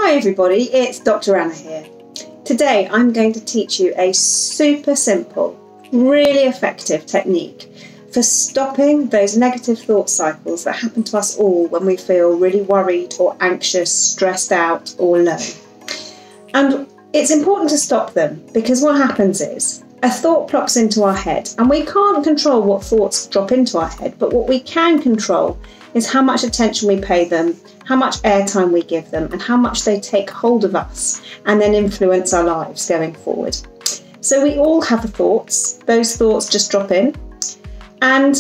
Hi everybody, it's Dr. Anna here. Today I'm going to teach you a super simple, really effective technique for stopping those negative thought cycles that happen to us all when we feel really worried or anxious, stressed out or low. And it's important to stop them because what happens is a thought plops into our head and we can't control what thoughts drop into our head, but what we can control is how much attention we pay them, how much airtime we give them, and how much they take hold of us and then influence our lives going forward. So we all have the thoughts, those thoughts just drop in. And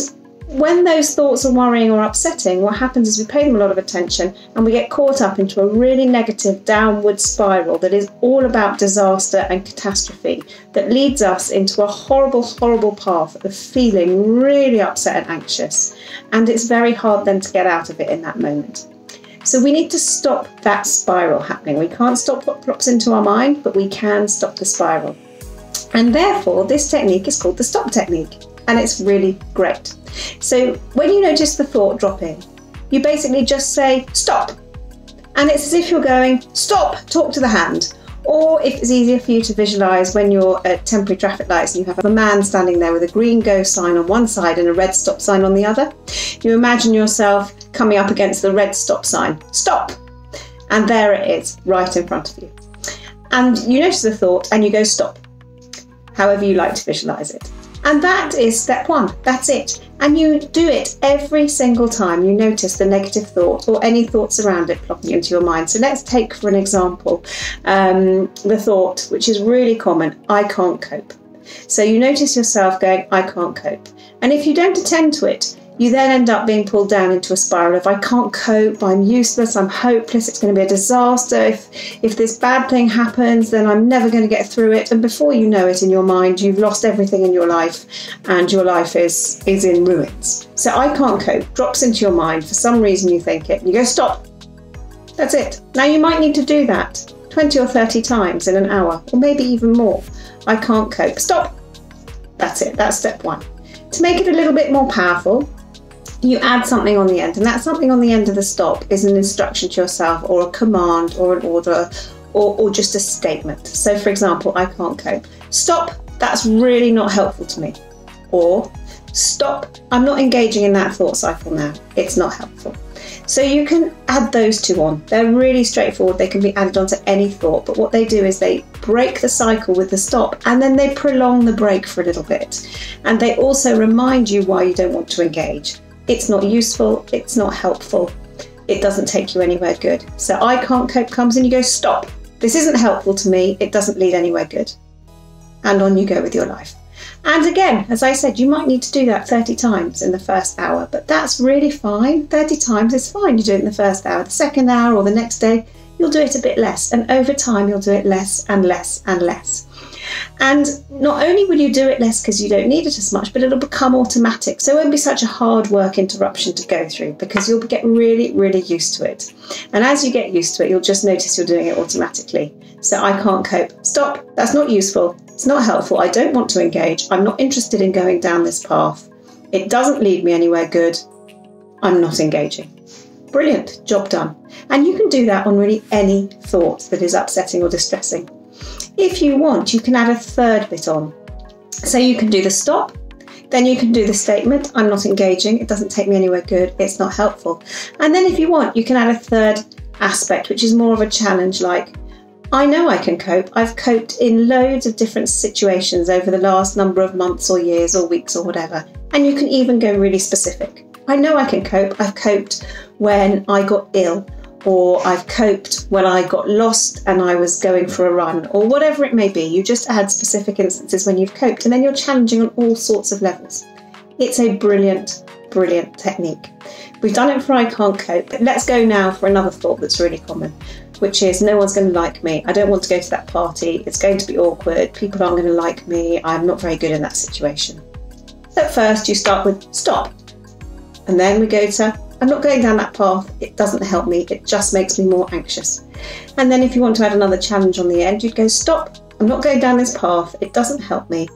when those thoughts are worrying or upsetting, what happens is we pay them a lot of attention and we get caught up into a really negative downward spiral that is all about disaster and catastrophe, that leads us into a horrible, horrible path of feeling really upset and anxious. And it's very hard then to get out of it in that moment. So we need to stop that spiral happening. We can't stop what drops into our mind, but we can stop the spiral. And therefore, this technique is called the stop technique. And it's really great. So when you notice the thought drop in, you basically just say, stop. And it's as if you're going, stop, talk to the hand. Or if it's easier for you to visualise when you're at temporary traffic lights and you have a man standing there with a green go sign on one side and a red stop sign on the other, you imagine yourself coming up against the red stop sign, stop. And there it is, right in front of you. And you notice the thought and you go, stop, however you like to visualise it. And that is step one, that's it. And you do it every single time you notice the negative thought or any thoughts around it plopping into your mind. So let's take for an example, the thought, which is really common, I can't cope. So you notice yourself going, I can't cope. And if you don't attend to it, you then end up being pulled down into a spiral of I can't cope, I'm useless, I'm hopeless, it's going to be a disaster. If this bad thing happens, then I'm never going to get through it. And before you know it in your mind, you've lost everything in your life and your life is in ruins. So I can't cope drops into your mind. For some reason you think it and you go, stop. That's it. Now you might need to do that 20 or 30 times in an hour or maybe even more. I can't cope. Stop. That's it. That's step one. To make it a little bit more powerful, you add something on the end, and that something on the end of the stop is an instruction to yourself or a command or an order or just a statement. So for example, I can't cope. Stop, that's really not helpful to me. Or stop, I'm not engaging in that thought cycle now. It's not helpful. So you can add those two on. They're really straightforward. They can be added onto any thought, but what they do is they break the cycle with the stop and then they prolong the break for a little bit. And they also remind you why you don't want to engage. It's not useful, it's not helpful, it doesn't take you anywhere good. So I can't cope comes and you go, stop, this isn't helpful to me, it doesn't lead anywhere good. And on you go with your life. And again, as I said, you might need to do that 30 times in the first hour, but that's really fine. 30 times is fine, you do it in the first hour. The second hour or the next day, you'll do it a bit less. And over time, you'll do it less and less and less. And not only will you do it less because you don't need it as much, but it'll become automatic. So it won't be such a hard work interruption to go through because you'll get really, really used to it. And as you get used to it, you'll just notice you're doing it automatically. So I can't cope. Stop. That's not useful. It's not helpful. I don't want to engage. I'm not interested in going down this path. It doesn't lead me anywhere good. I'm not engaging. Brilliant. Job done. And you can do that on really any thought that is upsetting or distressing. If you want, you can add a third bit on. So you can do the stop, then you can do the statement, I'm not engaging, it doesn't take me anywhere good, it's not helpful. And then if you want, you can add a third aspect, which is more of a challenge, like, I know I can cope. I've coped in loads of different situations over the last number of months or years or weeks or whatever. And you can even go really specific. I know I can cope. I've coped when I got ill, or I've coped when I got lost and I was going for a run, or whatever it may be. You just add specific instances when you've coped, and then you're challenging on all sorts of levels. It's a brilliant, brilliant technique. We've done it for I can't cope, but let's go now for another thought that's really common, which is no one's going to like me. I don't want to go to that party. It's going to be awkward. People aren't going to like me. I'm not very good in that situation. At first, you start with stop, and then we go to I'm not going down that path, it doesn't help me, it just makes me more anxious. And then if you want to add another challenge on the end, you'd go, stop, I'm not going down this path, it doesn't help me.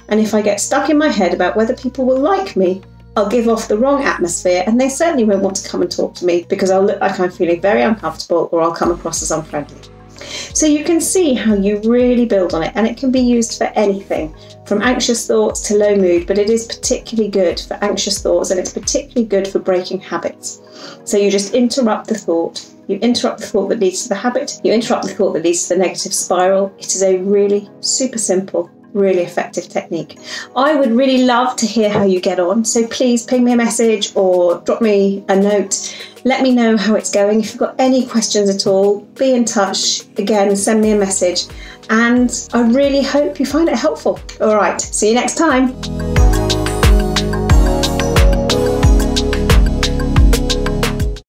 And if I get stuck in my head about whether people will like me, I'll give off the wrong atmosphere, and they certainly won't want to come and talk to me because I'll look like I'm feeling very uncomfortable, or I'll come across as unfriendly. So you can see how you really build on it, and it can be used for anything from anxious thoughts to low mood, but it is particularly good for anxious thoughts, and it's particularly good for breaking habits. So you just interrupt the thought. You interrupt the thought that leads to the habit. You interrupt the thought that leads to the negative spiral. It is a really super simple, really effective technique. I would really love to hear how you get on, so please ping me a message or drop me a note. Let me know how it's going. If you've got any questions at all, be in touch. Again, send me a message, and I really hope you find it helpful. All right, see you next time.